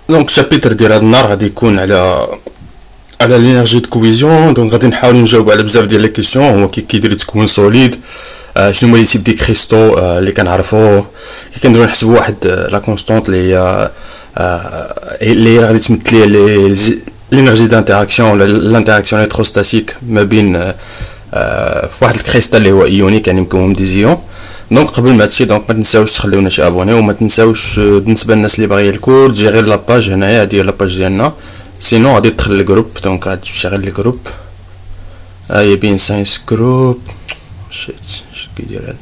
دونك الشابيتر ديال هاد النهار غادي يكون على لينيرجي دو كويزيون. دونك غادي نحاول نجاوب على بزاف ديال لي كيسيون. هو كيدير يتكون سوليد، شنو هما لي تيب دي كريستو اللي كنعرفو، كي كنديرو نحسبو واحد لا كونستانت اللي هي غادي تمثل لي لينيرجي دانتيراكسيون ولا لانتيراكسيون الكتروستاتيك ما بين في واحد الكريستال اللي هو ايونيك يعني مكون دي زيون. دونك قبل ما هادشي دونك ما تنساوش تخليونا شي ابوني، وما تنساوش بالنسبه للناس اللي باغيين الكور تجي غير لاباج هنايا، هادي هي لاباج ديالنا. سينو غادي تدخل الجروب، دونك غادي تمشي غير للجروب. هي بين ساينس جروب شيت اش كيدير هاد.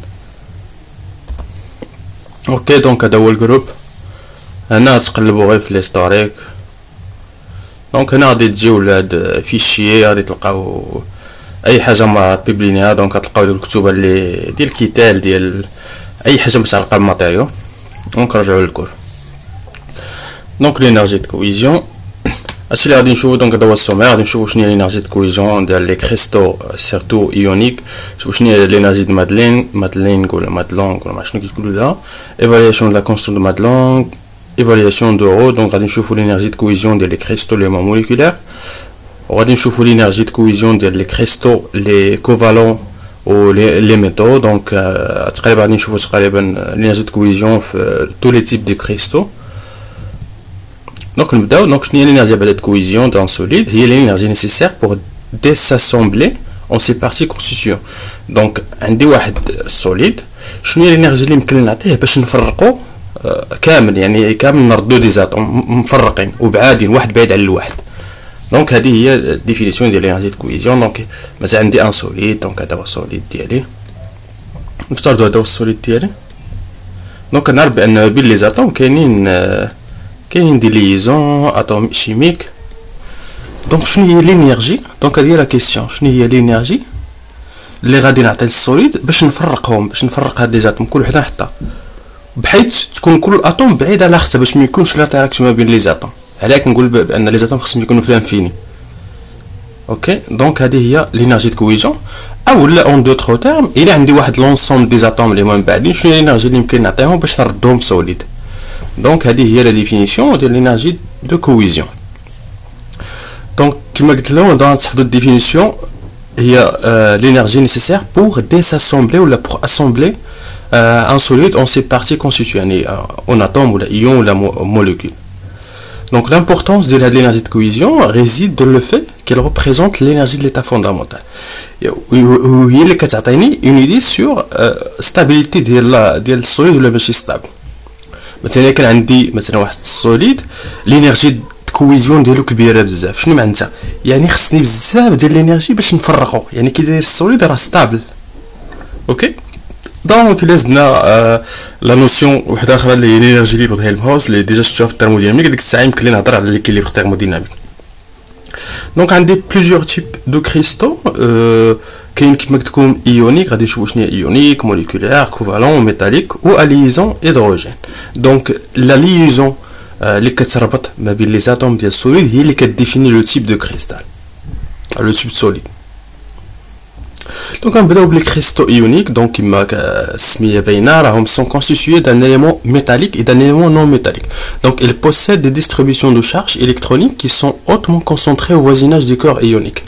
اوكي دونك هذا هو الجروب. هنا تقلبوا غير في ليستوريك. دونك هنا غادي تجيو لهاد فيشي، غادي تلقاو اي حاجه ما بيبلينيها. دونك غتلقاو ديك الكتب اللي ديال الكتال ديال اي حاجه متعلقه بالماتيريو. دونك نرجعوا للكور. دونك لينيرجي دو كويزيون هادشي اللي غادي نشوفو. دونك هذا هو السومير. غادي نشوفو شنو هي لينيرجي دو كويزيون ديال لي كريستو سيرتو ايونيك، نشوفو شنو هي لينيرجي دو مادلين ولا مادلونغ ولا ما شنو كيقولوا لها، ايفالياسيون دو لا كونستانت دو مادلونغ، ايفالياسيون دورو. دونك غادي نشوفو لينيرجي دو كويزيون ديال لي كريستو لي هما موليكولير، وغادي نشوفو لينيرجي دو كويزيون ديال لي كريستو لي كوفالون و لي ميتaux. دونك تقريبا غادي نشوفو تقريبا لينيرجي دو كويزيون في تو لي تيب دي كريستو. دونك نبداو. دونك شنو هي لينيرجي دو كويزيون دان سوليد؟ هي لينيرجي نيسيسير بور ديساسومبلي اون سي بارتي كونستيتيون. دونك عندي واحد سوليد، شنو هي لينيرجي اللي يمكن نعطيه باش نفرقو كامل، يعني كامل نردو دي زاتوم مفرقين وبعادين واحد بعيد على الواحد. دونك هذه هي ديفينيسيون ديال لينيرجي دو كويزيون. دونك مثلا عندي ان سوليد، دونك هذا هو السوليد ديالي، نفترضوا هذا هو السوليد ديالي. دونك كنعرف بان بين لي زاتوم كاينين دي ليزون اتوم شيميك. دونك شنو هي لينيرجي؟ دونك هذه هي لا كيسيون، شنو هي لينيرجي اللي غادي نعطي للسوليد باش نفرقهم، باش نفرق هاد لي زاتوم كل وحده نحطها بحيث تكون كل اتوم بعيد على اختها باش ما يكونش لانتراكسيون ما بين لي زاتوم. علاه كنقول بان لي زاتوم خصهم يكونوا في الانفيني. اوكي دونك هذه هي لينيرجي دو كويزيون. او لا اون دوطخ تيرم، الا عندي واحد لونسومبل دي زاتوم اللي هما بعدين، شنو هي لينيرجي اللي يمكن نعطيهم باش نردهم سوليد؟ دونك هذه هي لا ديفينيسيون ديال لينيرجي دو كويزيون. دونك كما قلت لكم دون تحفظوا الديفينيسيون، هي لينيرجي نيسيسير بور ديساسومبلي ولا بور اسومبلي ان سوليد اون سي بارتي كونستيتيو، يعني اون اتوم ولا ايون ولا موليكول. Donc l'importance de l'énergie de cohésion réside dans le fait qu'elle représente l'énergie de l'état fondamental. Il y a une idée sur la stabilité de la solide ou la machine stable. مثلا كان عندي مثلا واحد السوليد لينيرجي د كويزيون ديالو كبيره بزاف، شنو معناتها؟ يعني خصني بزاف ديال لينيرجي باش نفرقو، يعني كي داير السوليد راه ستابل. اوكي دونك لازمنا لا نوسيون وحده اخرى اللي هي لينيرجي ليبر ديال الهوز اللي ديجا شفتوها في الترموديناميك. ديك الساعه يمكن لي نهضر على ليكيليبر ترموديناميك. دونك عندي بليزيور تيب دو كريستو، كاين كيما قلت لكم ايونيك، غادي نشوفوا شنو هي ايونيك، موليكولير، كوفالون، ميتاليك و ليزون هيدروجين. دونك لا ليزون اللي كتربط ما بين لي زاتوم ديال السوليد هي اللي كديفيني لو تيب دو كريستال، لو تيب سوليد. Donc on va voir les cristaux ioniques. Donc كما السميه باينه راهم sont constitués d'un élément métallique et d'un élément non métallique. Donc ils possèdent des distributions de charges électroniques qui sont hautement concentrées au voisinage du corps ionique.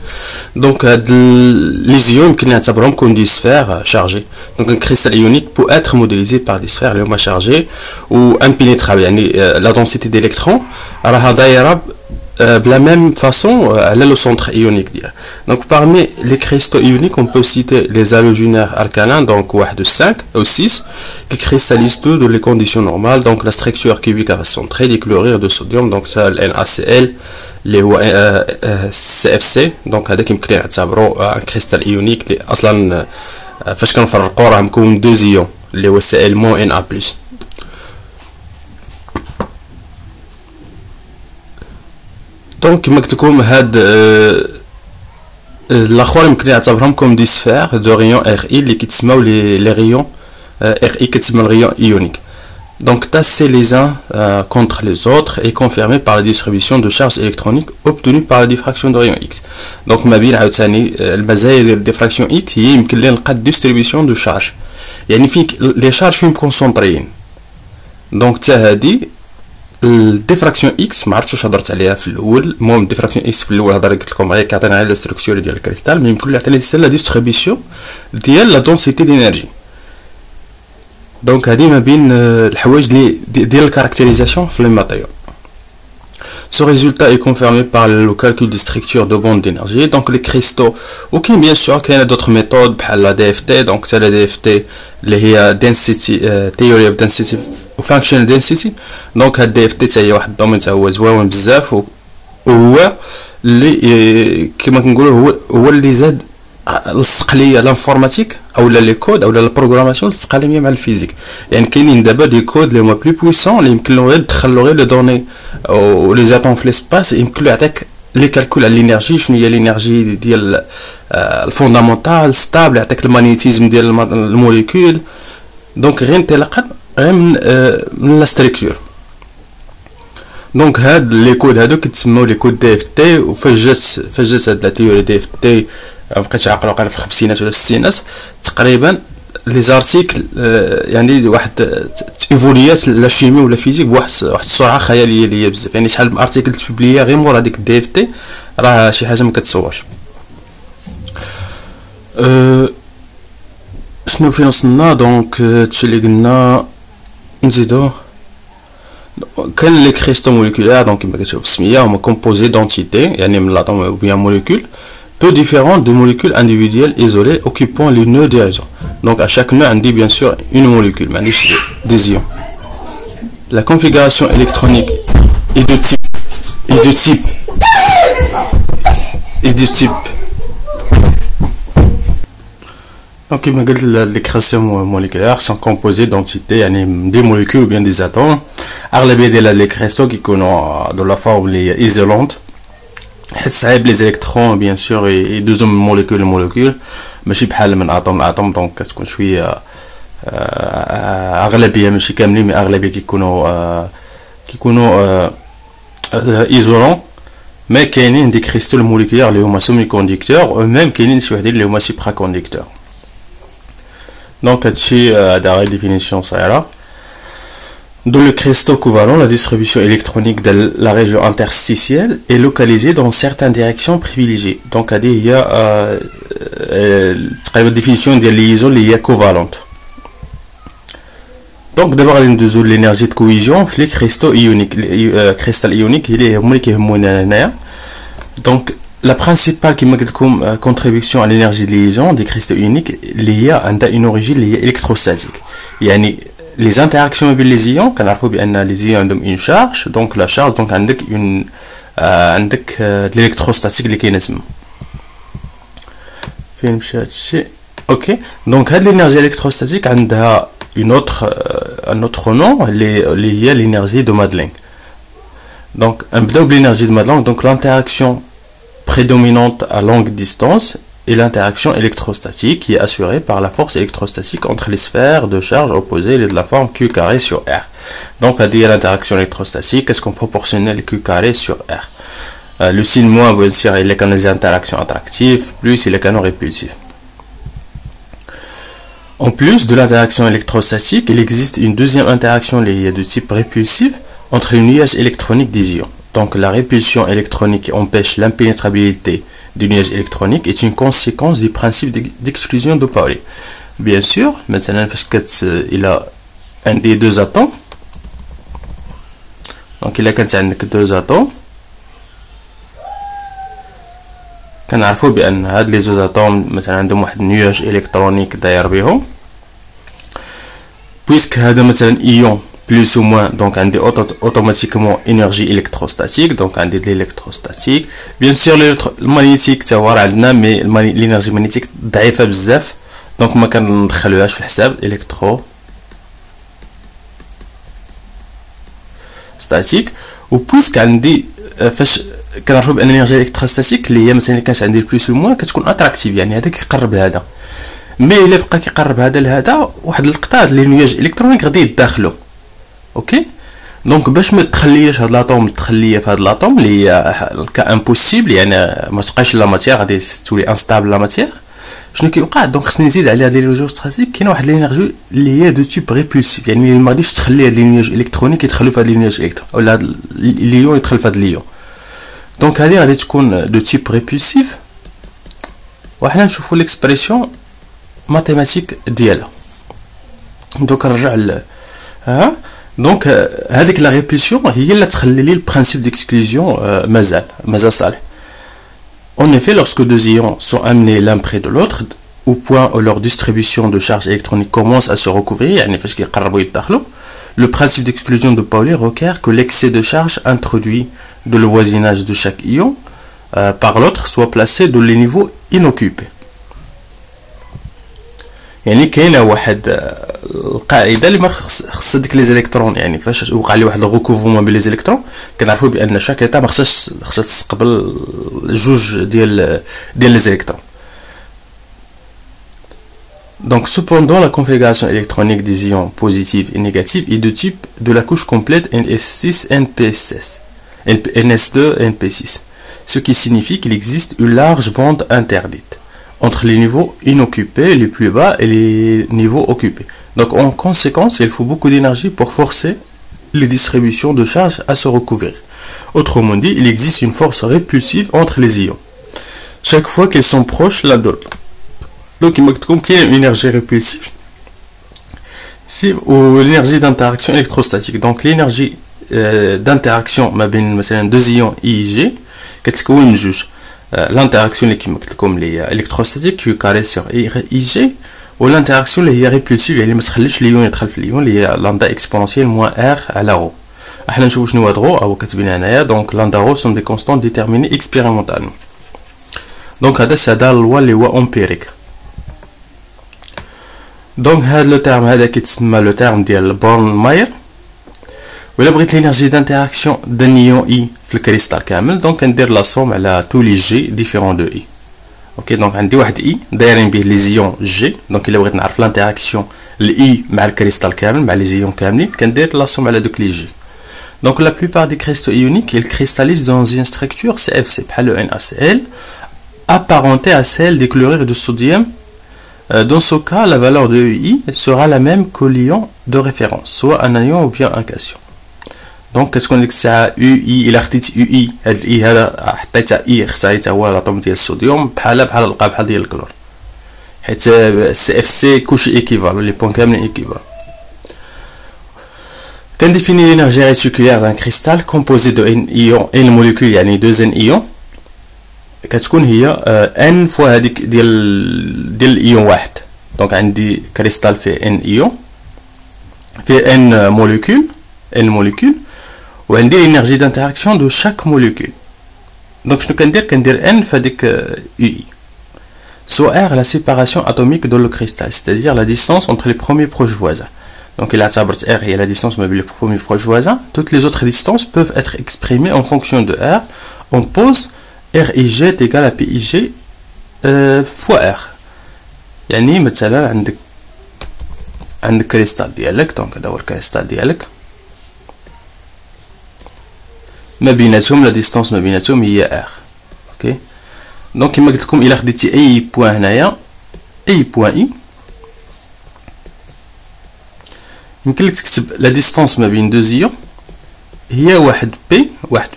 Donc les ions يمكن نعتبرهم comme des sphères chargées. Donc un cristal ionique peut être modélisé par des sphères اللي هما chargées ou impénétrables. يعني la densité d'électrons راها دايره de la même façon le centre ionique. Donc parmi les cristaux ioniques on peut citer les halogénaires alcalins, donc 1 de 5 ou 6 qui cristallisent tout dans les conditions normales. Donc la structure cubique va se centrer, les chlorures de sodium, donc ça le NaCl, les CFC. donc هذاك يمكن نعتبروا un cristal ionique اللي اصلا فاش كنفرقوا راه مكون دو زيون اللي هو Cl- Na+. دونك كما قلت لكم هاد الاخر يمكن نعتبرهم كوم دي سفير دو ريون ار اي اللي كيتسموا لي ريون ار اي كيتسمى الريون ايونيك. دونك تاسي les uns contre les autres et confirmé par la distribution de charges électroniques obtenue par la diffraction de rayon X. دونك ما بين عاوتاني المزايا ديال الديفراكسيون اكس هي يمكن لنا نلقى ديستريبيسيون دو شارج، يعني فين لي شارج فين كونسونطريين. دونك حتى هادي الديفراكسيون اكس ما عرفتش واش هضرت عليها في الاول. المهم الديفراكسيون اكس في الاول قلت لكم غير كيعطينا على الستركتور ديال الكريستال، مي يمكن له يعطينا حتى لا ديستريبيسيون ديال لا دونسيتي دينيرجي. دونك هذه ما بين الحوايج ديال الكاركتيريزاسيون في لي ماتيريaux. Ce résultat est confirmé par le calcul des structures de bande d'énergie. Donc les cristaux, ok, bien sûr qu'il y a d'autres méthodes, la DFT, donc c'est la DFT, les density, theory of density ou functional density. Donc la DFT c'est un domaine qui est زوين بزاف وهو اللي كما كنقولوا هو اللي زاد الصقليه لانفورماتيك او لي كود او البروغراماسيون الصقليه مع الفيزيك. يعني كاينين دابا دي كود اللي هما بلو بويسون اللي يمكن له غير تدخل له غير لي دوني او لي زاتوم في ليسباس، يمكن له يعطيك لي كالكول على الانرجي، شنو هي الانرجي ديال الفوندامونتال ستابل، يعطيك المغنيتيزم ديال الموليكول. دونك غير انطلاقا غير من لا ستركتور. دونك هاد لي كود هادو كيتسموا لي كود دي اف تي. وفاش جات هاد لا تيوري دي اف تي مابقيتش عاقل، وقال في الخمسينات ولا الستينات تقريبا لي زارتيكل يعني واحد ايفوليات لا شيمي ولا فيزيك بواحد السرعه خياليه ليا بزاف. يعني شحال من ارتيكل تبوبليا غير مور هذيك دي اف تي راه شي حاجه ما كتصورش. شنو فين وصلنا؟ دونك هادشي اللي قلنا نزيدو. كان لي كريستو موليكولار دونك كما كتشوفوا في السميه هما كومبوزي دونتيتي يعني من لاطوم او بيان موليكول peu différentes de molécules individuelles isolées occupant les nœuds des réseaux. Donc à chaque nœud on dit bien sûr une molécule, mais des ions. La configuration électronique est de type. Donc les créations moléculaires sont composées d'entités, des molécules ou bien des atomes. Les cristaux qui connaissent de la forme isolante. Les électrons bien sûr et deux molécules ماشي بحال من اتوم لاتوم. دونك كتكون شويه اغلبيه ماشي كاملين، مي اغلبيه كيكونوا ايزولون. ما كاينين دي كريستال موليكولار اللي هما سيمي كونديكتور، او ميم كاينين شي وحدين اللي هما سوبرا كونديكتور. دونك هادشي هذا غير ديفينيسيون صغيره. Dans le cristaux covalent, la distribution électronique de la région interstitielle est localisée dans certaines directions privilégiées. Donc, il y a une définition de liaison liée covalente. Donc, d'abord, l'énergie de cohésion, les cristaux ioniques, cristal ionique, il est donc la principale contribution à l'énergie de liaison des cristaux ioniques liée à une origine liée électrostatique. Les interactions avec les ions, quand on a les ions ont une charge, donc la charge donc de l'électrostatique qui est ok. Donc l'énergie électrostatique a un autre nom, lié à l'énergie de Madelung. Donc l'énergie de Madelung, donc l'interaction prédominante à longue distance et l'interaction électrostatique qui est assurée par la force électrostatique entre les sphères de charge opposées de la forme Q carré sur R. Donc à dire l'interaction électrostatique, est-ce qu'on proportionnel Q carré sur R. Le signe moins, bien sûr, il est quand les interactions attractives, plus il est quand répulsif. En plus de l'interaction électrostatique, il existe une deuxième interaction liée de type répulsif entre les nuages électroniques des ions. Donc la répulsion électronique empêche l'impénétrabilité du nuage électronique est une conséquence du principe d'exclusion de Pauli. Bien sûr, maintenant il a un des deux atomes. Donc il a deux atomes. كنعرفوا بان هاد لي زوج اتوم مثلا عندهم واحد النياج الكترونيك داير بهم. بويسك هذا مثلا ايون plus ou moins, donc on a automatiquement énergie électrostatique, donc on a de l'électrostatique. Bien sûr le magnétique mais l'énergie magnétique ضعيفة بزاف دونك ما كندخلوهاش في الحساب. électro statique و بويسك عندي فاش كنعرفوا بان الانرجي الكتروستاتيك اللي هي مثلا كانت عندي بلوس او موان كتكون اتراكتيف، يعني هذا كيقرب لهذا، مي الا بقى كيقرب هذا لهذا واحد اللقطه هاد لي نياج الكترونيك غادي يتداخلوا. اوكي دونك باش ما تخليش هاد لاطوم تخليه في هاد لاطوم اللي هي كا امبوسيبل، يعني ما تبقاش لا ماتيير غادي تولي انستابل لا ماتيير. شنو كيوقع دونك خصني نزيد على هاد الالكتروستاتيك كاينه واحد الانرجي اللي هي دو تيب ريبولسيف يعني ما غاديش تخلي هاد لينياج الكترونيك يدخلوا في هاد لينياج الكترون ولا هاد الليون يدخل في هاد الليون دونك هذه غادي تكون دو تيب ريبولسيف وحنا نشوفوا ليكسبريسيون ماتيماتيك ديالها دونك نرجع ها دونك هذيك لا ريبولسيون هي اللي تخلي لي البرانسيپ ديكسكلوزيون مازال صالح. En effet, lorsque deux ions sont amenés l'un près de l'autre, au point où leur distribution de charge électronique commence à se recouvrir, le principe d'exclusion de Pauli requiert que l'excès de charge introduit de le voisinage de chaque ion par l'autre soit placé dans les niveaux inoccupés. يعني كاينه واحد القاعده اللي ما خص ديك لي زيليكترون يعني فاش وقع لي واحد الغوكوفمون بين لي زيليكترون كنعرفوا بان شاك ايطا ما خصهاش تستقبل جوج ديال لي زيليكترون. Donc cependant la configuration électronique des ions positifs et négatifs est de type de la couche complète NS6 NP6 NS2 NP6 ce qui signifie qu'il existe une large bande interdite entre les niveaux inoccupés les plus bas et les niveaux occupés. Donc en conséquence, il faut beaucoup d'énergie pour forcer les distributions de charge à se recouvrir. Autrement dit, il existe une force répulsive entre les ions, chaque fois qu'ils sont proches l'un de l'autre. Donc il y a une énergie répulsive ou l'énergie d'interaction électrostatique. Donc l'énergie d'interaction entre deux ions I et G, كتكون من جوج. L'interaction اللي كما قلت لكم اللي électrostatique qui carré sur IG و l'interaction اللي هي ريبولسيف يعني ما تخليش ليون يدخل في ليون اللي هي لامدا اكسبونونسيال موان ار على رو. احنا نشوفوا شنو هاد رو او كاتبين هنايا دونك لامدا رو سون دي كونستانت ديتيرميني اكسبيريمونتالمون. دونك هذا اللوا اللي هو امبيريك. دونك هاد لو تيرم هذا كيتسمى لو تيرم ديال بورن ماير. ولا بغيت لينيرجي دانتيراكسيون دان ايون اي في الكريستال كامل دونك كندير لا سوم على تو لي جي ديفيرون دو اي. اوكي دونك عندي واحد اي دايرين به لي زيون جي دونك الا بغيت نعرف لانتيراكسيون الاي مع الكريستال كامل مع لي زيون كاملين كندير لا سوم على دوك لي جي. دونك لا بلوبار دي cristaux ioniques ils cristallisent dans une structure CFC بحال le NaCl apparenté à celle des chlorures de sodium. Dans ce cas la valeur de EI sera la même que l'ion de référence soit un anion ou bien un cation. دونك كتكون ديك الساعه يو اي الا خديت يو اي هاد الاي هذا حطيتها اي اختاريتها هو الاتوم ديال الصوديوم بحال القا بحال ديال الكلور حيت سي اف سي كلشي ايكيفالون لي بوين كاملين ايكيفالون. كنديفيني لينيرجي ريتيكولير دان كريستال كومبوزي دو ان ايون ان موليكول يعني دو ان ايون كتكون هي ان فوا هذيك ديال الايون واحد. دونك عندي كريستال فيه ان ايون فيه ان موليكول وعندي l'énergie d'interaction de chaque molécule. Donc je كندير n فهاديك UI. Soit R la séparation atomique dans le cristal, c'est-à-dire la distance entre les premiers proches voisins. Donc il اعتبرت R هي la distance ما بين les premiers proches voisins. Toutes les autres distances peuvent être exprimées en fonction de R. On pose RIG est égal à PIG fois R. يعني مثلا عندك كريستال ديالك دونك هذا هو الكريستال ديالك ما بيناتهم لا ديستانس ما بيناتهم هي ار. اوكي دونك كما قلت لكم الا خديتي اي بوين هنايا اي بوين اي يمكن لك تكتب لا ديستانس ما بين دو زيون هي واحد بي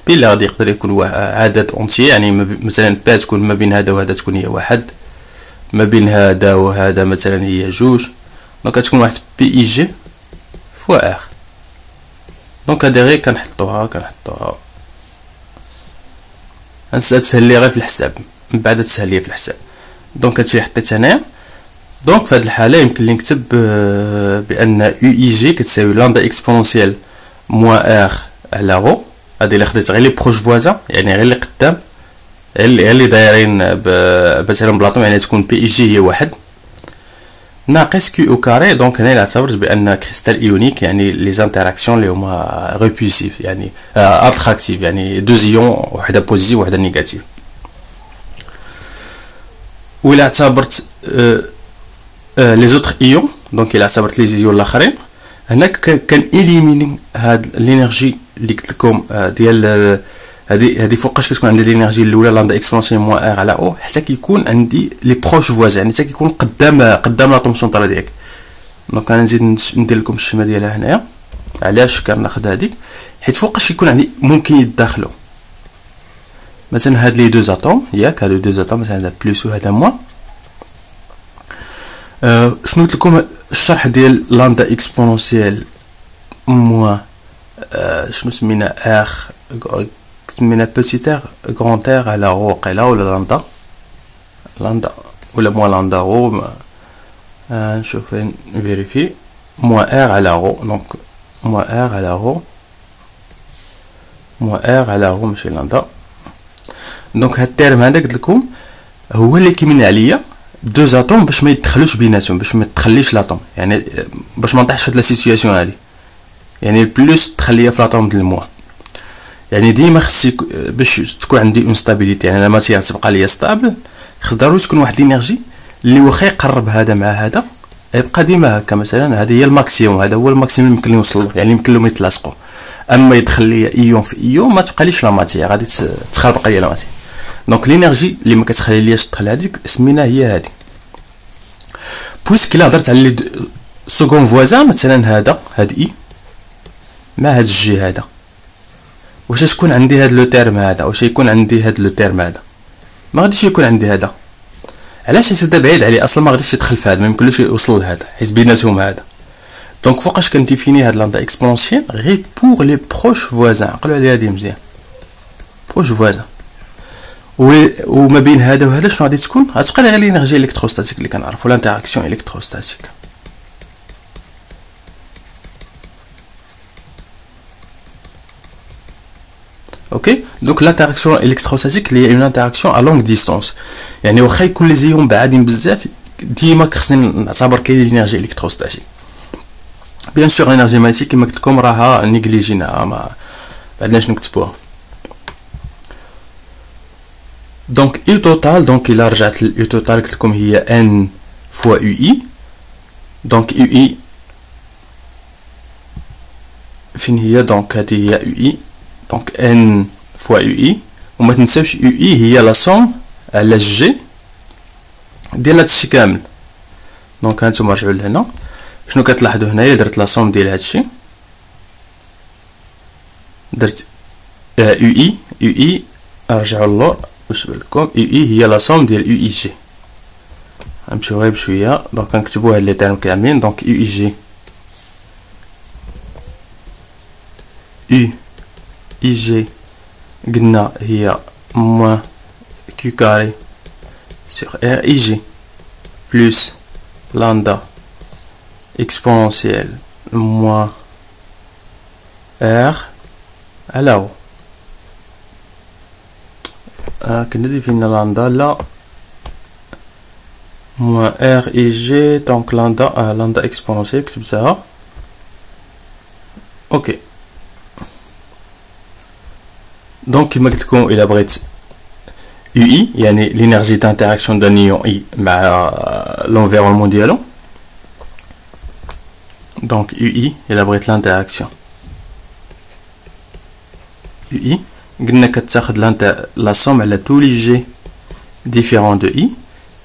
اللي غادي يقدر يكون عدد اونتي يعني مثلا بي تكون ما بين هذا وهذا تكون هي واحد ما بين هذا وهذا مثلا هي جوج دونك تكون واحد بي اي جي فوا ار. دونك هادي غير كنحطوها تسهل لي غير في الحساب من بعد تسهل لي في الحساب. دونك هادشي اللي حطيت هنايا دونك في هاد الحاله يمكن لي نكتب بان او اي جي كتساوي لامدا اكسبونونسيال موان ار على رو. هادي اللي خديت غير لي بروش فوازان يعني غير اللي قدام غير اللي دايرين مثلا بلاطون يعني تكون بي اي جي هي واحد ناقص كيو او كاري. دونك هنا اعتبرت بان كريستال ايونيك يعني لي زانتراكسيون اللي هما ريبولسيف يعني اتراكتيف يعني دو زيون وحده بوزيتيف وحده نيجاتيف. ولا اعتبرت لي زوتر ايون دونك الا اعتبرت لي زيون الاخرين هناك كان اليميني هاد الانرجي اللي قلت لكم ديال هذه فوقاش كتكون عندي الانرجي الاولى لاندا اكسبونسيال موان ار على او حتى كيكون عندي لي بروش فوازان، يعني حتى كيكون قدام لاطوم سونطرال ديالك. دونك انا نزيد ندير لكم الشمه ديالها هنايا. علاش كناخذ هذيك؟ حيت فوقاش يكون عندي ممكن يتداخلوا مثلا هاد لي دوز اتوم، ياك هادو دوز اتوم مثلا هذا بلس وهذا موان. شنو قلت لكم الشرح ديال لاندا اكسبونسيال موان شنو سمينا ار، سمينا بوتيت ار غران ار على رو قيلا، ولا لاندا ولا موان لاندا رو. نشوف نفيريفي موان ار على رو. دونك موان ار على رو، موان ار على رو ماشي لاندا. دونك هاد التيرم هذا قلت لكم هو اللي كيمنع عليا دوز اتوم باش ما يدخلوش بيناتهم، باش ما تخليش لاطوم، يعني باش ما نطيحش في هاد لا سيتوياسيون هادي. يعني البلوس تخليها في لاطوم ديال الموان. يعني ديما خص باش تكون عندي اون ستابيليتي، يعني لا ماتيير تبقى ليا ستابل، خص ضروري تكون واحد لينيرجي اللي واخا يقرب هذا مع هذا يبقى ديما هكا. مثلا هذه هي الماكسيموم، هذا هو الماكسيموم اللي يمكن يوصل له، يعني يمكن لهم يتلاصقوا. اما يدخل ليا ايون في ايون ما تبقاليش لا ماتيير، غادي تخربق ليا لا ماتيير. دونك لينيرجي اللي ما كتخلي لياش تدخل هذيك سمينا هي هذه. بويسك الا هضرت على لي سكون فوازان، مثلا هذا هاد اي مع هاد الجي هذا، واش تكون عندي هاد لو تيرم هذا، واش يكون عندي هاد لو تيرم هذا؟ ما غاديش يكون عندي هذا. علاش؟ حيت هذا بعيد عليه اصلا، ما غاديش يدخل في هذا، ما يمكنلوش يوصل لهذا حيت بيناتهم هذا. دونك فوقاش كنديفيني هاد لاندا اكسبونسيال غير بوغ لي بروش فوازان. عقلوا عليها هادي مزيان، بروش فوازان. وما بين هذا وهذا شنو غادي تكون؟ غتبقى لي غير لينيرجي الكتروستاتيك اللي كنعرفوا، لانتراكسيون الكتروستاتيك. اوكي. دونك لانتراكسيون الكتروستاتيك اللي هي اون انتراكسيون ا لونغ ديستونس، يعني واخا يكون لي زيون بعادين بزاف ديما خصني نعتبر كاين لينيرجي الكتروستاتيك. بيان سور لينيرجي ماغنيتيك كما قلت لكم راها نيجليجيناها، ما بعدناش نكتبوها. دونك يو توتال، دونك الا رجعت لليو توتال قلت لكم هي ان فوا يو اي. دونك يو اي فين هي؟ دونك هذه هي يو اي، دونك ان فوا يو اي. وما تنساوش يو اي هي لا سوم على جي ديال هادشي كامل. دونك هانتوما رجعوا لهنا، شنو كتلاحظوا هنايا؟ درت لا سوم ديال هادشي، درت يو اي. يو اي ارجعوا للور باش بالكم، يو اي هي لا سوم ديال يو اي جي. غنمشيو غير بشويه. دونك غنكتبوا هاد لي تيرم كاملين. دونك يو اي جي، يو اي جي قلنا هي موان كيو كاري سور ار اي جي بلس لاندا اكسبونسيال موان ار على او. كنا ديفينا لاندا لا موان ار اي جي. دونك لاندا اكسبونسيال كتبتها. اوكي. دونك كما قلت لكم الا بغيت يو اي يعني لينيرجي دانتراكسيون دان ايون اي مع لونفيرونمون ديالو. دونك يو اي الا بغيت لانتراكسيون يو اي قلنا كتاخد لا سوم على تو لي جي ديفيرون دو اي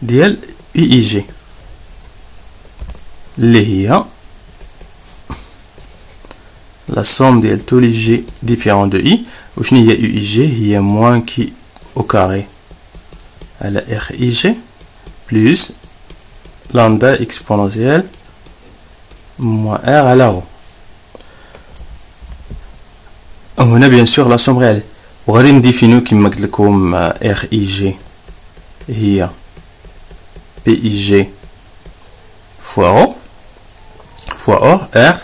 ديال يو اي جي اللي هي la somme de tous les g différents de i. وشنو هي يو اي جي؟ هي موان كي او كاري على ار اي جي بلس لامدا اكسبونونسيال موان ار على رو. هنا بيان سور لا سوم ريال. وغادي نديفينيو كيما قلت لكم ار اي جي هي بي اي جي فوا او ار.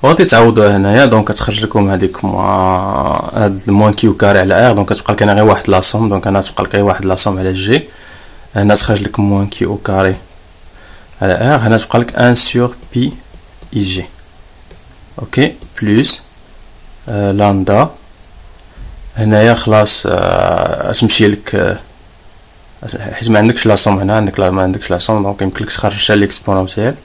غادي تعوضوها هنايا. دونك كتخرج لكم هذيك هاد الموان كيو كاري على ار. دونك كتبقى لك هنا غير واحد لاصوم. دونك هنا تبقى لك غير واحد لاصوم على جي. هنا تخرج لك موان كيو كاري على ار. هنا تبقى لك ان سور بي اي جي. اوكي بلس لامدا. هنايا خلاص تمشي لك حيت ما عندكش لاصوم هنا، عندك ما عندكش لاصوم. دونك يمكن لك تخرج حتى ليكسبونونسيال.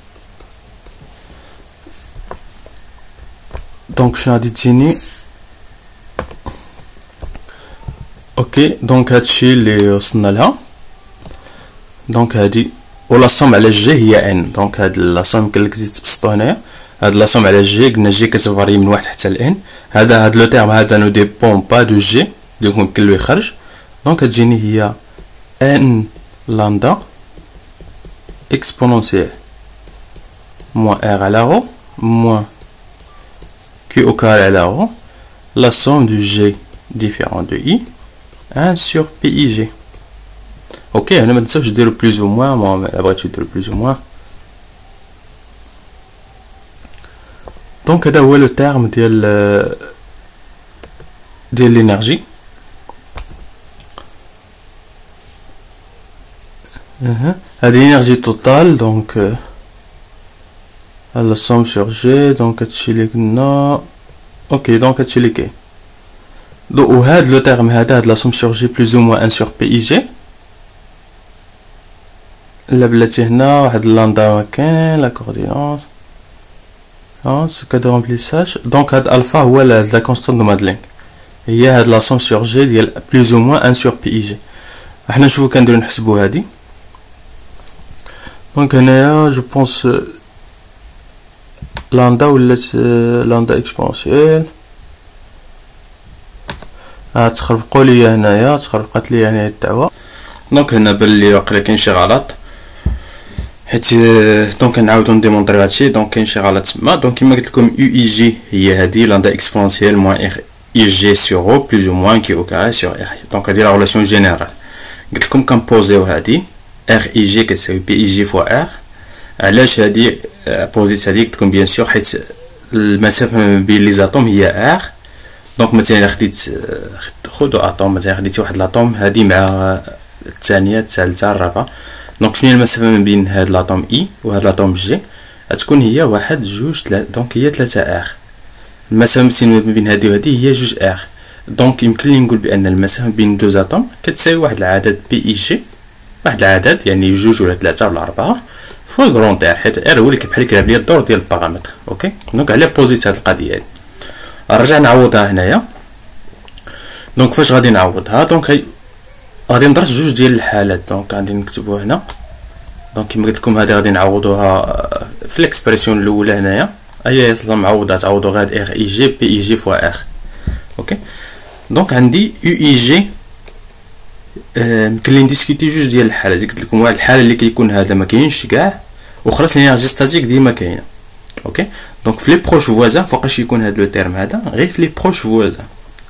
دونك شنو غادي تجيني؟ اوكي دونك هادشي اللي وصلنا لها. دونك هادي ولا صوم على جي هي ان. دونك هاد لا صوم يمكن لك تزيد تبسطو هنايا. هاد لا صوم على جي قلنا جي كتفاري من واحد حتى لان. هاد لو تيرم هذا نو ديبون با دو جي، دونك يمكن له يخرج. دونك تجيني هي ان لامدا exponentielle moins r à la rho moins q au carré à la rho, la somme du g différent de i 1 sur pij. ok هنا ما تنساوش ديرو بلوس او موان. ما بغيتو ديرو بلوس او موان. دونك هذا هو لو تيرم ديال لينيرجي. هذه l'énergie totale. donc la somme sur G. donc هادشي اللي قلنا. اوكي دونك هادشي اللي كاين. وهاد لو تيرم هاد لا somme sur G plus ou moins 1 sur PIG. لا بلاتي هنا واحد اللامدا ما كاين لا كوردينونس سو كادو رومبليساج. دونك هاد الفا هو لا كونستانت دو مادلين، هي هاد لا somme sur G ديال plus ou moins 1 sur PIG. احنا نشوفو كنديرو نحسبو هادي. دونك هنايا جو بونس لامدا ولات لامدا اكسبونسيال. تخربقوا ليا هنايا، تخربقات ليا هنايا الدعوه. دونك هنا بان لي واقيلا كاين شي غلط، حيت دونك نعاودو نديمونطريو هادشي. دونك كاين شي غلط تما. دونك كيما قلت لكم يو اي جي هي هادي لامدا اكسبونسيال موان ار اي جي سور او بلوس او موان كي او كاري سور ار. دونك هادي لا ريلاسيون جينيرال. قلت لكم كنبوزيو هادي ار اي جي كتساوي بي اي جي فوا ار. علاش هادي بوزيت هادي؟ قلت لكم بيان سور حيت المسافه بين لي زاتوم هي ار. دونك مثلا خديت خدو اتوم، مثلا خديتي واحد لاطوم هادي مع الثانيه الثالثه الرابعه. دونك شنو هي المسافه ما بين هاد لاطوم اي وهاد لاطوم جي؟ غتكون هي واحد جوج تلاتة. دونك هي 3 ار. المسافه ما بين هادي وهادي هي 2 ار. دونك يمكن لي نقول بان المسافه بين دو زاتوم كتساوي واحد العدد بي اي جي، واحد العدد يعني 2 ولا 3 ولا 4 فوا غرون ار، حيت ار هو اللي بحال كيلعب ليا الدور ديال البارامتر. اوكي دونك على بوزيت هاد القضيه هادي. نرجع نعوضها هنايا. دونك فاش غادي نعوضها؟ دونك غادي ندرس جوج ديال الحالات. دونك غادي نكتبو هنا. دونك كيما قلت لكم هادي غادي نعوضوها في الاكسبرسيون الاولى هنايا. هي اصلا معوضه، تعوضوا غير ار اي جي بي اي جي فوا ار. اوكي دونك عندي يو اي جي. يمكن لي نديسكوتي جوج ديال الحالات. قلت لكم واحد الحاله اللي كيكون هذا ما كاينش كاع، وخلاص لينيرجي ستاتيك ديما كاينه. اوكي دونك في لي بروش فوازان فوقاش يكون هذا لو تيرم هذا؟ غير في لي بروش فوازان.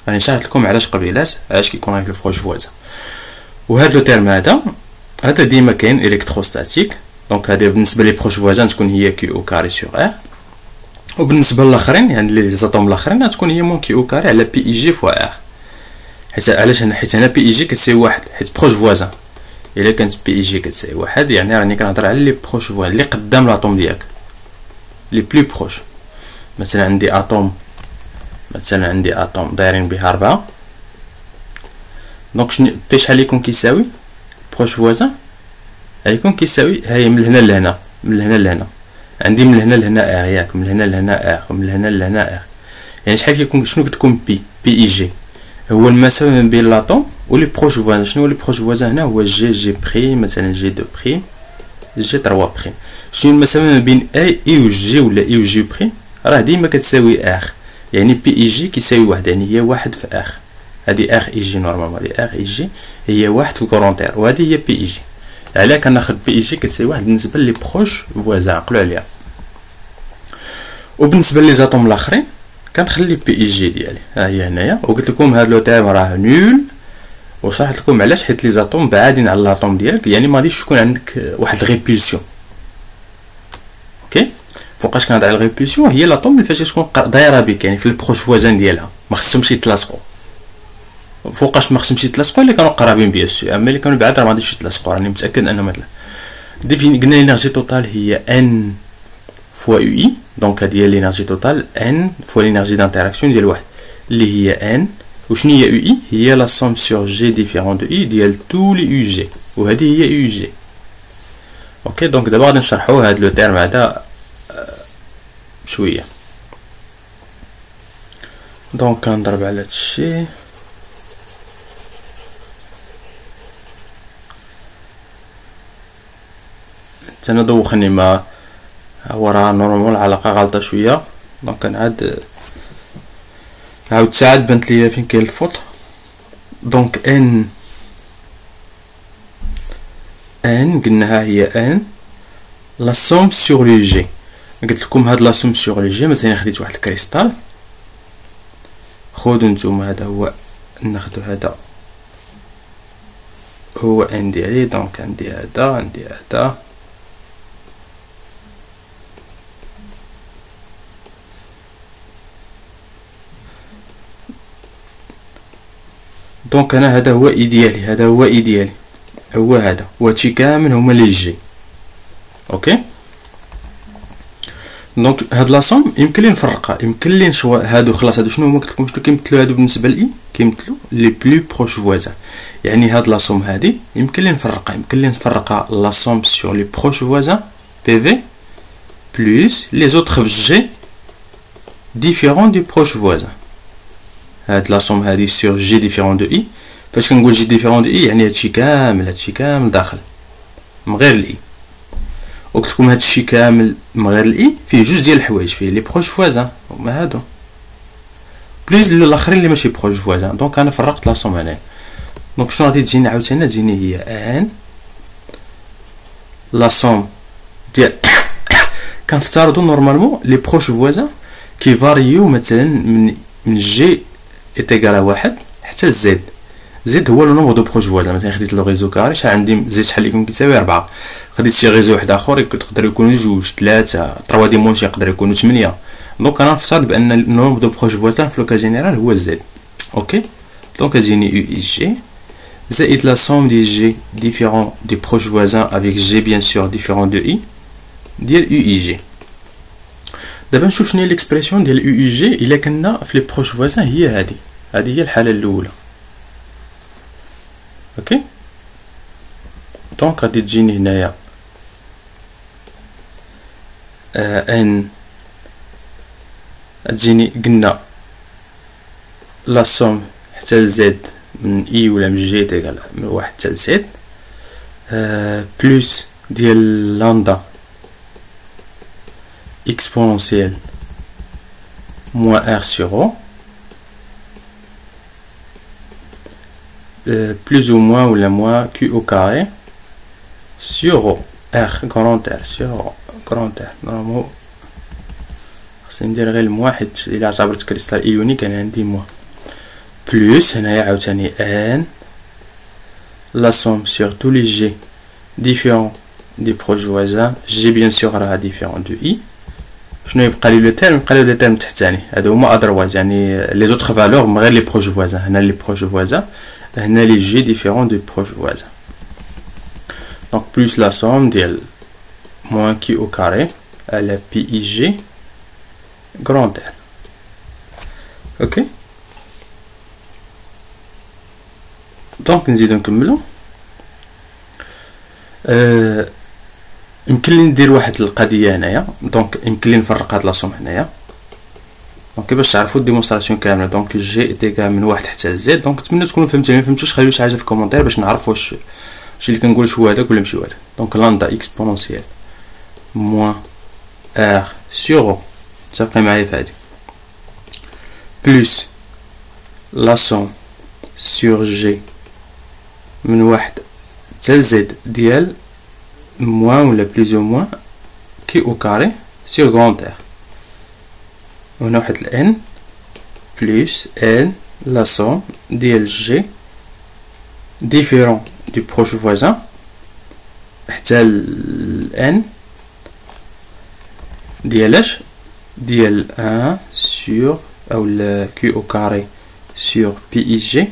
راني شرحت لكم علاش قبيلات، علاش كيكون غير في لي بروش فوازان. وهذا لو تيرم هذا ديما كاين الكتروستاتيك. دونك هذه بالنسبه لي بروش فوازان تكون هي كي او كاري سور ار، وبالنسبه للاخرين يعني لي زاتوم الاخرين تكون هي مون كي او كاري على بي اي جي فوا ار. حيت علاش هنا؟ حيت هنا بي اي جي كتساوي واحد، حيت بروش فوازان. الا كانت بي اي جي كتساوي واحد يعني راني كنهضر على لي بروش فوازان اللي قدام لاطوم ديالك، لي بلو بروش. مثلا عندي اتوم دايرين به 4. دونك شنو بي شحال يكون كيساوي بروش فوازان؟ غيكون كيساوي هاي من هنا لهنا، من هنا لهنا. عندي من هنا لهنا ار ياك، من هنا لهنا ار، ومن هنا لهنا ار. يعني شحال كيكون؟ شنو كتكون بي اي جي؟ هو المسافه ما بين لاطوم ولي بروش فوازان. شنو هو لي بروش فوازان هنا؟ هو جي بريم، مثلا جي 2 بريم، جي 3 بريم. شنو المسافه ما بين اي و جي ولا اي و جي بريم؟ راه ديما كتساوي ار. يعني بي اي جي كيساوي واحد، يعني هي واحد في ار. هادي ار اي جي نورمالمون، هادي ار اي جي هي واحد في كورونتير، وهادي هي بي اي جي. علاه كناخد بي اي جي كتساوي واحد بالنسبه لي بروش فوازان، عقلوا عليها. وبالنسبه لي زاتوم الاخرين كنخلي بي اي جي ديالي ها هي هنايا. وقلت لكم هاد لو تيرم راه نول، وشرحت لكم علاش، حيت لي زاتوم بعادين على لاطوم ديالك، يعني ما غاديش تكون عندك واحد الريبولسيون. اوكي فوقاش كنهضر على الريبولسيون؟ هي لاطوم اللي فاش تكون دايره بك، يعني في البروش فوازان ديالها ما خصهمش يتلاصقوا. فوقاش ما خصهمش يتلاصقوا؟ اللي كانوا قرابين بيان سور، اما اللي كانوا بعاد راه ما غاديش يتلاصقوا، راني متاكد انهم مثلا قلنا لينيرجي توتال هي ان فوا يو اي. دونك هذه هي لينيرجي توتال ان فوا لينيرجي دانتراكسيون ديال واحد اللي هي ان. وشنو هي يو اي؟ هي لا سوم سور جي ديفيرون دو اي ديال تو لي يو جي، وهذه هي يو جي. اوكي دونك دابا غادي نشرحوا هذا لو تيرم هذا شويه. دونك كنضرب على هادشي. حتى انا دوخني، ما هو راه نورمال العلاقه غلطه شويه. دونك نعاد عاود ساعات بانت ليا فين كاين الفوت. دونك ان قلناها هي ان لا سوم سور لي جي. قلت لكم هاد لا سوم سور لي جي. مثلا خديت واحد الكريستال، خذوا نتوما هذا هو، ناخذ هذا هو ان ديالي. دونك عندي هذا دونك انا هذا هو ايديالي، هو هذا وهادشي كامل هما لي جي. اوكي. دونك هاد لاصوم يمكن لي نفرقها، يمكن لي نشوا هادو. خلاص هادو شنو هما قلت لكم شنو كيمثلوا هادو بالنسبه لاي؟ كيمثلوا لي بلو بروش فوازان. يعني هاد لاصوم هادي يمكن لي نفرقها لاصوم سور لي بروش فوازان بي في بلس لي زوطخ جي ديفيرون دو بروش فوازان. هاد لاصوم هادي سور جي ديفيرون دو اي. فاش كنقول جي ديفيرون دو اي يعني هادشي كامل داخل من غير الاي. وقلت لكم هادشي كامل من غير الاي فيه جوج ديال الحوايج، فيه لي بروش فوازان هما هادو بليز الاخرين اللي ماشي بروش فوازان. دونك انا فرقت لاصوم هنايا. دونك شنو غادي تجيني عاوتاني؟ تجيني هي ان لاصوم ديال كنفترضوا نورمالمون لي بروش فوازان كيفاريو مثلا من جي ايتيغال واحد حتى زد. زد هو لو نومبر دو بروش فوازان. مثلا خديت لو ريزو كاري، شحال عندي زد شحال يكون كيساوي 4. خديت شي ريزو واحد اخر يقدر يكونوا 2 3 3 ديمونسيون، يقدر يكونوا 8. دونك انا نفترض بان النومبر دو بروش فوازان في لوكا جينيرال هو زد. اوكي. دونك تجيني يو اي جي زائد لا سوم دي جي ديفيرون دي بروش فوازان افيك جي بيان سور ديفيرون دو اي ديال يو اي جي. دابا نشوف شنو هي ليكسبرسيون ديال يو اي جي الا كنا في لي بروش فوازان. هي هذه هي الحاله الاولى. اوكي. دونك غادي تجيني هنايا ان تجيني قلنا لا سوم حتى زد من اي ولا من جي تيغال من واحد حتى زد بلس ديال لامدا اكسبونونسيال موان ار سور او plus ou moins ou la moins q au carré sur r grand R sur grand R. نورمال خصني ندير غير الموا حيت الا اعتبرت كريستال ايوني كان عندي موا بلس هنايا عاوتاني ان لا سوم sur tous les g différents des proches voisins g bien sûr راها différent de i. شنو يبقى لي لو تيرم؟ يبقى لي لو تيرم تحتاني هادو هما ادروايز، يعني لي زوطخ فالور من غير لي بروش فوازان. هنا لي بروش فوازان، هنا لي جي ديفيرون دو بروش فوازان. دونك بلس لا سوم ديال موان كي او كاري على بي اي جي غراند ار. اوكي. دونك نزيدو نكملو. يمكن لي ندير واحد القضيه هنايا. دونك يمكن لي نفرق هاد لاصوم هنايا. دونك باش تعرفوا الديمونستراسيون كامله. دونك جي ايتيغال من واحد حتى زد. دونك نتمنى تكونوا فهمتوني. ما فهمتوش خليو شي حاجه في الكومونتير باش نعرف واش اللي كنقول هو هذاك ولا ماشي هو هذاك. دونك لامدا اكسبونونسيال موان ار سور او، متفقين معايا في هادي، بلس لا سوم سور جي من واحد حتى زد ديال موان ولا بليز او موان كي او كاري سور غراند ار. هنا واحد الان بلس ان لا سوم ديال جي ديفيرون دو بروش فوازان حتى الان ديالاش ديال 1 سور او كيو او كاري سور بي اي جي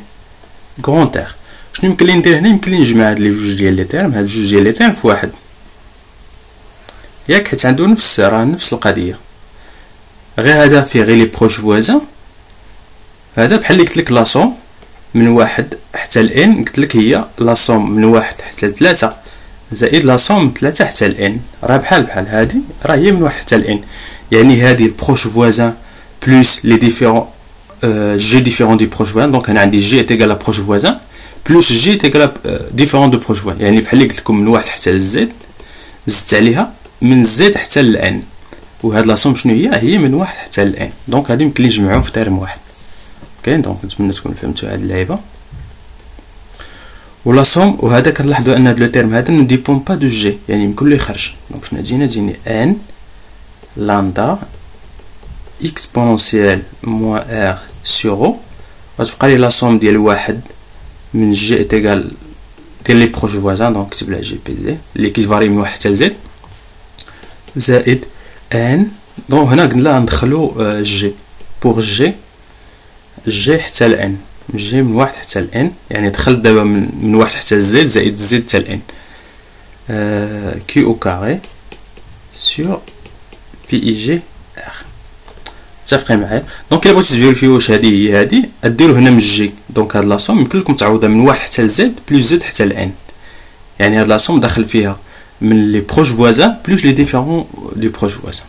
غراند ار. شنو يمكن لي ندير هنا؟ يمكن لي نجمع هاد لي جوج ديال لي تيرم، هاد جوج ديال لي تيرم في واحد، ياك؟ حيت عندو نفس القضيه، غير هذا فيه غير لي بروش فوازان. هذا بحال اللي قلت لك لاصوم من واحد حتى الان، قلت لك هي لاصوم من واحد حتى لثلاثة زائد لاصوم من ثلاثة حتى الان، راه بحال هادي راه هي من واحد حتى الان. يعني هادي بروش فوازان بلس لي ديفيرون جي ديفيرون دي بروش فوازان. دونك هنا عندي جي تيغال بروش فوازان بلس جي تيغال ديفيرون دو بروش فوازان. يعني بحال اللي قلت لكم من واحد حتى لزد زدت عليها من زد حتى لان، وهاد لا سوم شنو هي من واحد حتى لان. دونك هادي يمكن لي نجمعهم في تيرم واحد. اوكي دونك نتمنى تكون فهمتوا هاد اللعيبه. ولا سوم، وهذا كنلاحظوا ان هاد لو تيرم هذا نو ديبون با دو جي، يعني يمكن له يخرج. دونك شنو تجيني ان لامدا اكسبونونسيال موان ار سور او، غتبقى لي لا سوم ديال واحد من جي ايتيغال ديال لي بروش فوازان. دونك نكتب لها جي بي زي اللي كيفاري من واحد حتى لزد، زائد ان. دونك هنا قلنا ندخلو جي بوغ جي حتى لان، جي من واحد حتى لان، يعني دخلت دابا من واحد حتى زد زائد زد حتى لان. كي او كاري سور بي اي جي ار. متفقين معايا؟ دونك الا بغيتو تفيريفيو واش هادي هي هادي، ديرو هنا من جي. دونك هاد لا سوم يمكن لكم تعوضها من واحد حتى لزد بلوس زد حتى لان، يعني هاد لا سوم داخل فيها من لي بروش فوازان بلوس لي ديفيرون دي بروش فوازان.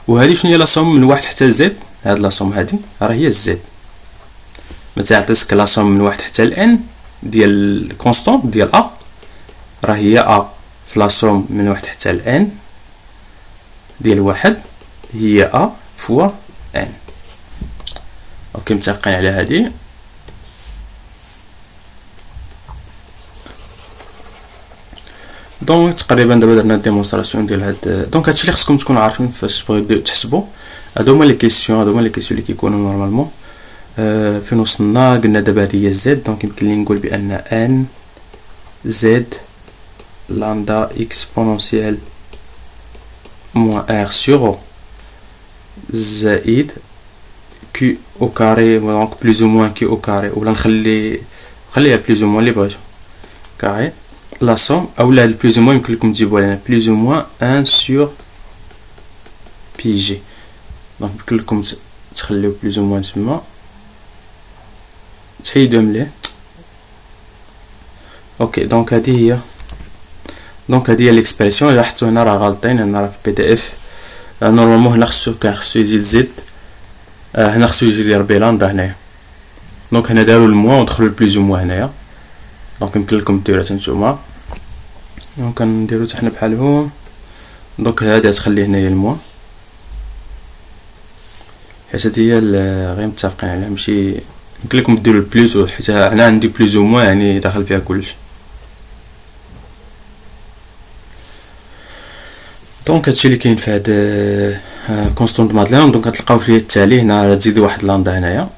وهادي شنو هي لا سوم من واحد حتى لزد؟ هاد لا سوم هادي راه هي زد. مثلا عطيتك لا سوم من واحد حتى لان ديال كونستونط ديال ا، راه هي ا في لا سوم من واحد حتى لان ديال واحد هي ا فوا ان. اوكي متفقين على هادي. دونك تقريبا دابا درنا ديمونستراسيون ديال هاد. دونك هادشي اللي خصكم تكونوا عارفين فاش بغيتو تحسبوا. هادو هما لي كيسيون اللي كيكونوا نورمالمون. فين وصلنا؟ قلنا دابا هادي هي زد. دونك يمكن لي نقول بان ان زد لامدا اكسبونونسيال موان ار سور او زائد كيو او كاري. دونك بلوز او موان كيو او كاري، ولا خليها بلوز او موان اللي بغيتو كاري لا سوم، اولا هاد بلوز او موان يمكن لكم تجيبوها لنا بلوز او موان ان سور بي جي. دونك يمكن لكم تخليو بلوز او موان تما، تحيدو مليح. اوكي دونك هادي هي ليكسبرسيون. لاحظتو هنا راه غالطين، هنا راه في بي دي اف نورمالمون هنا خصو يزيد زد، هنا خصو يدير بلاندا هنايا. دونك هنا دارو الموا ودخلو البلوز او موا هنايا. دونك يمكن لكم ديروها حتى نتوما. دونك كنديرو حتى حنا بحالهم. دونك هادي غتخلي هنايا الموا، حيت هادي هي غير متفقين عليها، ماشي يمكن لكم ديروا البلوس، حيت هنا عندي بلوس او موا يعني داخل فيها كلشي. دونك هادشي اللي كاين في هاد كونستونط مادلين. دونك غتلقاو فيه التالي هنا تزيدوا واحد لامدا هنايا،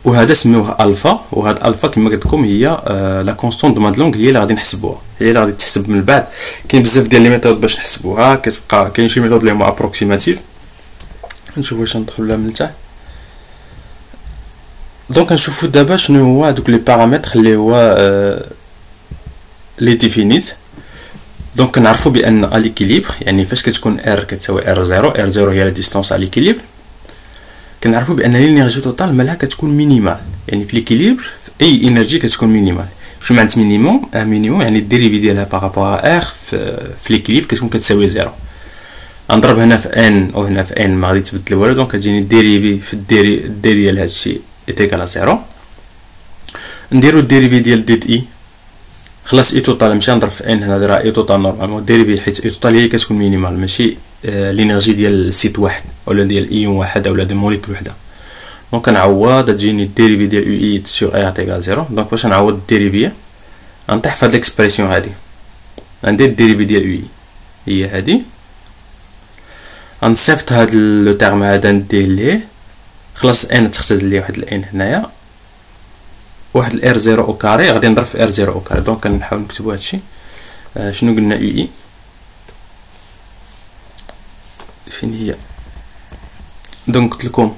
وهذا سميوه الفا. وهاد الفا كما قلت لكم هي لا كونستونط دو مادلونغ، هي اللي غادي نحسبوها، هي اللي غادي تحسب من بعد. كاين بزاف ديال لي ميثود باش نحسبوها، كتبقى كاين شي ميثود اللي هما ابروكسيماتيف. نشوفوا واش ندخلوا لها من تحت. دونك نشوفوا دابا شنو هو هادوك لي بارامتر اللي هو لي ديفينيت. دونك كنعرفوا بان ا ليكيليبر، يعني فاش كتكون ار كتساوي ار زيرو، ار زيرو هي لا ديستونس ا ليكيليبر، كنعرفوا بان لينيرجي توتال مالها كتكون مينيمال. يعني في ليكيليبر في اي انرجي كتكون مينيمال. شنو معنات مينيموم؟ مينيموم يعني الديريفي ديالها بارابور ا ار في ليكيليبر كتكون كتساوي زيرو. نضرب هنا في ان وهنا في ان ما غادي تبدل والو. دونك كتجيني الديريفي في الدي ديال هادشي ايتيكال زيرو. نديرو الديريفي ديال ديد اي، خلاص اي توتال نمشي نضرب في ان، هنا راه اي توتال نورمالمون ديريفي، حيت اي توتال هي كتكون مينيمال ماشي لينيرجي ديال سيت واحد ولا ديال ايون واحد اولا ديال موليكول وحده. دونك كنعوض تجيني الديريفي ديال يو اي سور ار تيكال زيرو. دونك فاش نعوض الديريفي غنطيح في هاد ليكسبرسيون هادي، غندير الديريفي ديال يو اي هي هادي، غنصيفط هاد لو تيرم هذا نديه ليه، خلاص ان تختزل ليه واحد الان هنايا، واحد الار زيرو او كاري غادي نضرب في ار زيرو او كاري. دونك كنحاول نكتبو هادشي. شنو قلنا يو اي فين هي؟ دونك قلت لكم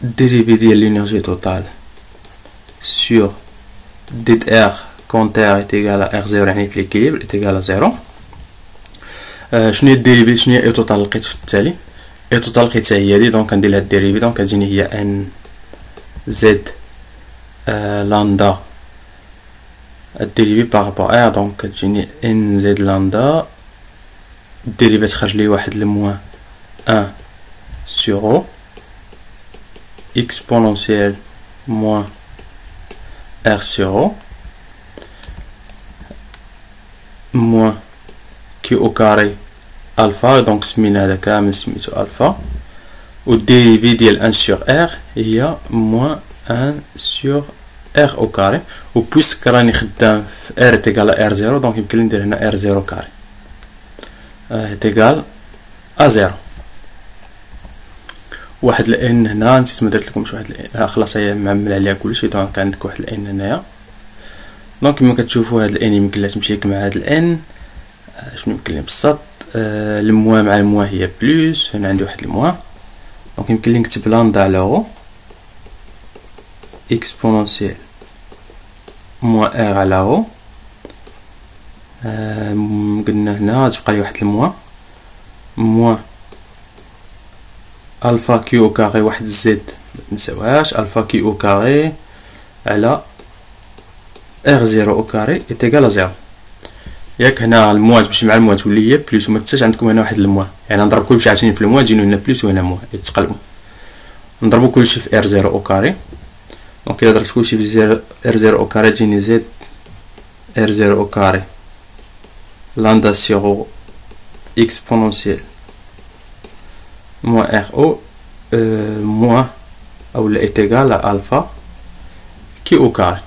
الديريفي ديال لينيرجي توتال سور ديد ار كونت ار est égal à r0 يعني في ليكيليبر est égal à 0. شنو هي الديريفي؟ شنو هي اي توتال؟ لقيت في التالي اي توتال لقيتها هي هادي. دونك كندير لها الديريفي، دونك كتجيني هي ان زد لامدا الديريفي بارابور ار. دونك كتجيني ان زد لامدا الديريفي تخرج لي واحد لموان ان سور او اكسبونونسيال موان ار سور او كيو او كاري الفا، دونك سمينا هذا كامل سميتو الفا، و ديريفي ديال ان سور ار هي موان ان سور ار او كاري، و بويسك راني خدام في ار تيغال ار زيرو دونك يمكن لي ندير هنا ار زيرو كاري تيغال ا زيرو. واحد الان هنا نسيت ما درتلكمش واحد الان، خلاص هي معمل عليها كلشي، دونك عندك واحد الان هنايا. دونك كما كتشوفوا هاد الان يمكن لها تمشي مع هاد الان. شنو يمكن لي بسط الموان مع الموان هي بلوس، هنا عندي واحد الموان، دونك يمكن لي نكتب لامدا على رو اكسبونونسيال موان ار على رو. قلنا هنا تبقى لي واحد الموان موان الفا كيو كاري واحد زد متنساوهاش الفا كيو كاري على ار زيرو او كاري ايتيغال زيرو. ياك هنا الموان تمشي مع الموان تولي هي بلوس، وما تنساش عندكم هنا واحد الموان، يعني نضرب كلشي عاوتاني في الموان تجينو هنا بلوس وهنا موان يتقلبوا. نضربو كلشي في ار زيرو او كاري، دونك الا درت كلشي في ار زيرو او كاري تجيني زد ار زيرو او كاري لامدا سيغو اكسبونونسيال موان ار او موان اولا ايتيغال الفا كي او كاري.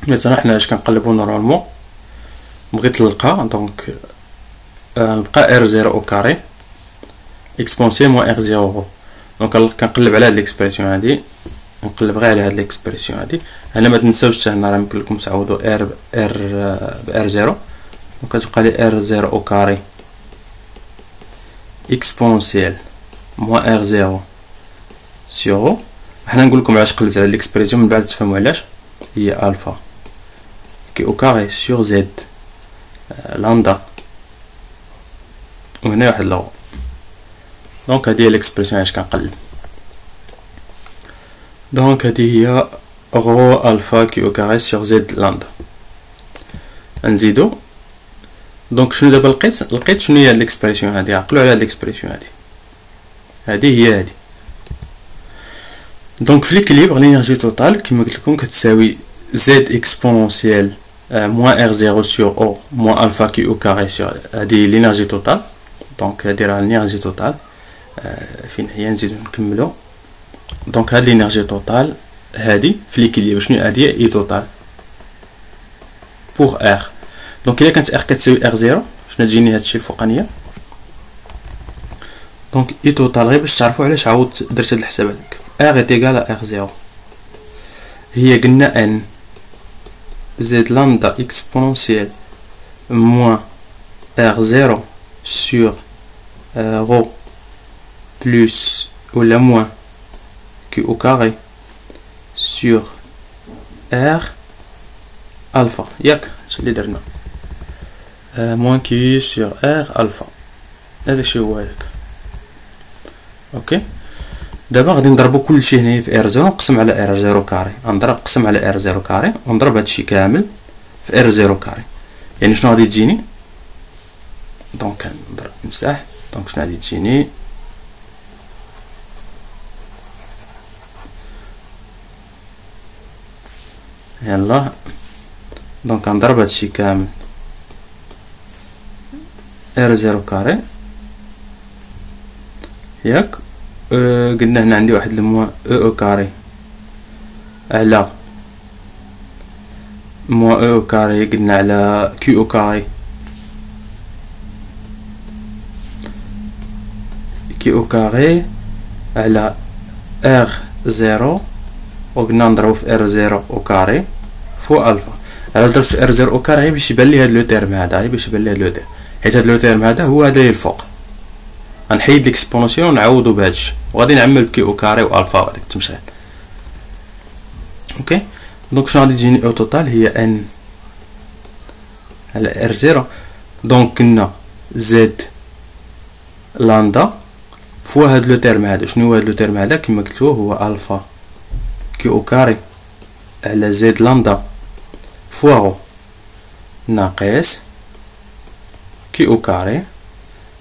مثلا حنا اش كنقلبو نورمالمون بغيت نلقى، دونك نبقى ار زيرو او كاري اكسبونسيال موان ار زيرو، دونك كنقلب على هاد ليكسبرسيون هادي، نقلب غير على هاد ليكسبرسيون هادي. هنا ما تنساوش هنا راه يمكن لكم تعوضوا ار بار زيرو، دونك كتبقى لي ار زيرو او كاري اكسبونسيال موان ار زيرو سيغو. حنا نقول لكم علاش قلبت على ليكسبرسيون من بعد تفهموا علاش. هي الفا كي او كاري سور زد لامدا، وهنا واحد لو، دونك هادي هي ليكسبرسيون علاش كنقلب. دونك هادي هي رو الفا كي او كاري سور زد لامدا. نزيدو دونك شنو دابا لقيت شنو هي هاد ليكسبرسيون هادي. عقلوا على هاد ليكسبرسيون هادي هي هادي. دونك في ليكيليبر لينيرجي توتال كيما قلت لكم كتساوي زد اكسبونونسيال موان ار زيرو سور او موان الفا كي او كاري سور، هادي لينيرجي توتال. دونك هادي راه لينيرجي توتال. فين هي نزيدو نكملو. دونك هاد لينيرجي توتال هادي في ليكيليبر شنو هادي اي توتال بوغ ار. دونك الا كانت ار كتساوي ار زيرو شنو تجيني هادشي الفوقانيه. دونك اي توتال غير باش تعرفوا علاش عاودت درت هاد الحساب هذاك. ار ايتيغال ار زيرو هي قلنا ان زد لامدا اكسبونونسيال موان ار زيرو سور رو بلوس ولا موان كي او كاري سور ار الفا. ياك هادشي اللي درنا موان كي سور ار الفا، هذا الشيء هو هذاك. اوكي دابا غادي نضربو كلشي هنايا في ار زيرو، نقسم على ار زيرو كاري، نقسم على ار زيرو كاري ونضرب هادشي كامل في ار زيرو كاري. يعني شنو غادي تجيني، دونك نضرب نمسح، دونك شنو غادي تجيني يلا. دونك نضرب هادشي كامل ار زيرو كاري. ياك قلنا هنا عندي واحد الموان او كاري على موان او كاري، قلنا على كيو او كاري على ار زيرو، وقلنا نضربو في ار زيرو او كاري فو الفا. علاش درت في ار زيرو او كاري؟ باش يبان لي هاد لو تيرم هذا، باش يبان لي هاد لو تيرم، حيت هاد لو تيرم هذا هو هدايا الفوق. غنحيد ليكسبونونسيون ونعوضو بهادشي، وغادي نعمل بكي او كاري والفا وهاداك التمثال. اوكي دونك شنو غادي تجيني او توتال هي ان على ار زيرو. دونك كنا زد لامدا فوا هاد لو تيرم هذا. شنو هو هاد لو تيرم هذا؟ كما قلتو هو الفا كي او كاري على زد لامدا فوا رو ناقص كي او كاري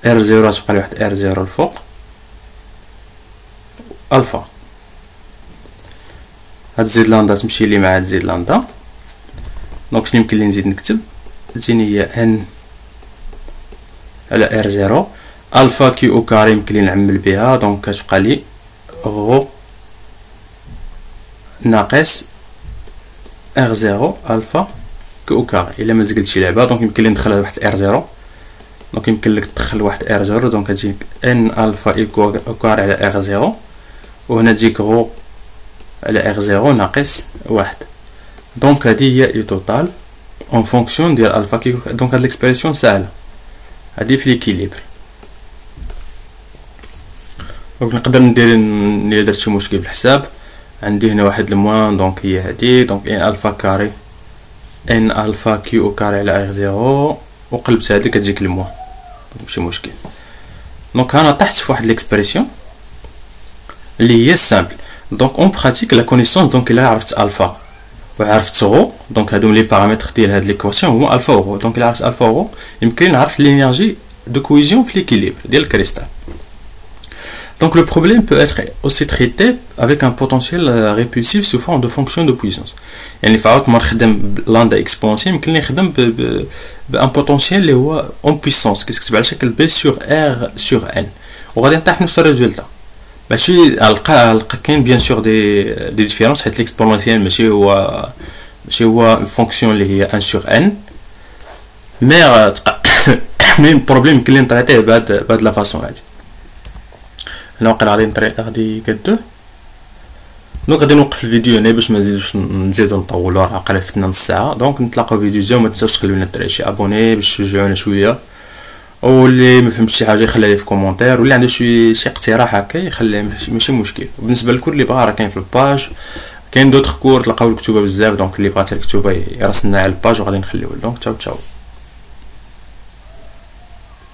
ار زيرو، تبقى لي واحد ار زيرو الفوق الفا. هاد زد لامدا تمشي لي مع هاد زد لامدا. دونك شنو يمكن لي نزيد نكتب؟ تجيني هي ان على ار زيرو. الفا كي او كاري يمكن لي نعمل بها، دونك كتبقى لي غو ناقص ار زيرو الفا كي او كاري. الا ما زقلت شي لعبه دونك يمكن لي ندخلها لواحد ار زيرو، دونك يمكن لك تدخل واحد ار زيرو، دونك تجيك ان الفا ايكو كاري على ار زيرو، وهنا تجيك غو على ار زيرو ناقص واحد. دونك هادي هي اي توتال اون فونكسيون ديال الفا كي. دونك هاد ليكسبرسيون ساهله، هادي في ليكيليبر. دونك نقدر ندير الا درت شي مشكل في الحساب، عندي هنا واحد الموان، دونك هي هادي، دونك ان الفا كاري ان الفا كي او كاري على ار زيرو، وقلبت هادي كتجيك الموان، ماشي مشكل. دونك انا طحت في واحد ليكسبرسيون اللي هي سامبل. دونك اون براتيك لا كونيسونس، دونك الا عرفت الفا وعرفت غو، دونك هادو لي بارامتر ديال هاد ليكواسيون هما الفا و غو. دونك الا عرفت الفا و غو يمكن نعرف لينيرجي دو كويزيون في ليكيليبر ديال الكريستال. Donc le problème peut être aussi traité avec un potentiel répulsif sous forme de fonction de puissance. يعني فعاود ما نخدم لاندا اكسبونسيال يمكن لي نخدم بان بوتونسيال اللي هو اون بويسونس كتكتب على شكل بي سور ار سور ان، وغادي نطيح نفس الريزولتا. ماشي نلقى كاين بيان سور دي ديفيرونس، حيت ليكسبونسيال ماشي هو فونكسيون اللي هي ان سور ان، مي البروبليم يمكن لي نطريطيه بهاد لا فاصون هادي. انا واقيلا غادي كدو. دونك غادي نوقف الفيديو هنا باش ما نزيدو نطولو، راه واقيلا فتنا نص ساعه. دونك نتلاقاو فيديو جاي، وما تنساوش تخليو لنا الدراري شي ابوني باش تشجعونا شويه، واللي ما فهمش شي حاجه يخليها لي في كومونتير، واللي عنده شي اقتراح هكا يخليه، ماشي مشكل. بالنسبه لكل اللي بغا راه كاين في الباج، كاين دوطخ كور تلقاو الكتوبه بزاف، دونك اللي بغات الكتوبه يراسلنا على الباج وغادي نخليوه. دونك تشاو.